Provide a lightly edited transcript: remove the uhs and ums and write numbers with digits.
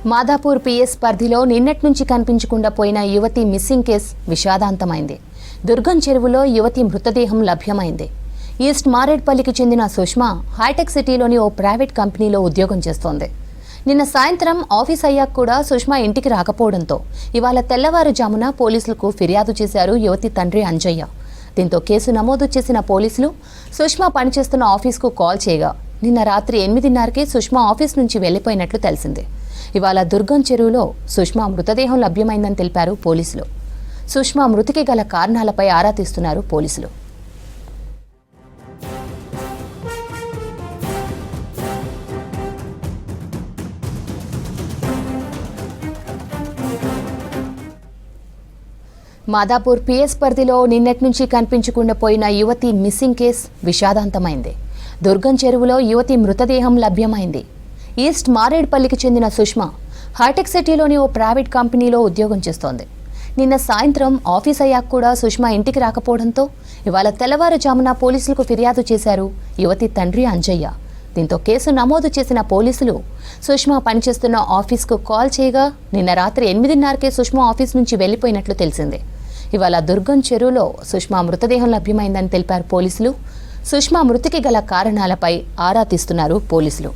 Madhapur PS పరిధిలో నిన్నటి నుంచి కనిపించకుండా పోయిన యువతి మిస్సింగ్ కేసు విషాదాంతమైంది. దుర్గం చెరువులో యువతి మృతదేహం లభ్యమైంది. ఈస్ట్ మారేడ్పల్లికి చెందిన సుష్మా హైటెక్ సిటీలోని ఓ ప్రైవేట్ కంపెనీలో ఉద్యోగం చేస్తోంది. నిన్న సాయంత్రం ఆఫీస్ అయ్యాక కూడా సుష్మా ఇంటికి రాకపోవడంతో ఇవాళ తెల్లవారుజామున పోలీసులకు ఫిర్యాదు చేశారు యువతి తండ్రి అంజయ్య. దీంతో కేసు నమోదు చేసిన పోలీసులు సుష్మా పనిచేస్తున్న ఆఫీస్కు కాల్ చేయగా నిన్న రాత్రి 8:30కే సుష్మా ఆఫీస్ నుంచి వెళ్లిపోయినట్లు తెలిసింది. ఇవాళ దుర్గం చెరువులో సుష్మా మృతదేహం లభ్యమైందని తెలిపారు పోలీసులు. సుష్మా మృతికి గల కారణాలపై ఆరా తీస్తున్నారు పోలీసులు. మాదాపూర్ పిఎస్ పరిధిలో నిన్నటి నుంచి కనిపించకుండా పోయిన యువతి మిస్సింగ్ కేసు విషాదాంతమైంది. దుర్గం చెరువులో యువతి మృతదేహం లభ్యమైంది. ఈస్ట్ మారేడ్పల్లికి చెందిన సుష్మా హైటెక్ సిటీలోని ఓ ప్రైవేట్ కంపెనీలో ఉద్యోగం చేస్తోంది. నిన్న సాయంత్రం ఆఫీస్ అయ్యాక కూడా సుష్మా ఇంటికి రాకపోవడంతో ఇవాళ తెల్లవారుజామున పోలీసులకు ఫిర్యాదు చేశారు యువతి తండ్రి అంజయ్య. దీంతో కేసు నమోదు చేసిన పోలీసులు సుష్మా పనిచేస్తున్న ఆఫీస్కు కాల్ చేయగా నిన్న రాత్రి 8:30కే సుష్మా ఆఫీస్ నుంచి వెళ్లిపోయినట్లు తెలిసింది. ఇవాళ దుర్గం చెరువులో సుష్మా మృతదేహం లభ్యమైందని తెలిపారు పోలీసులు. సుష్మా మృతికి గల కారణాలపై ఆరా తీస్తున్నారు పోలీసులు.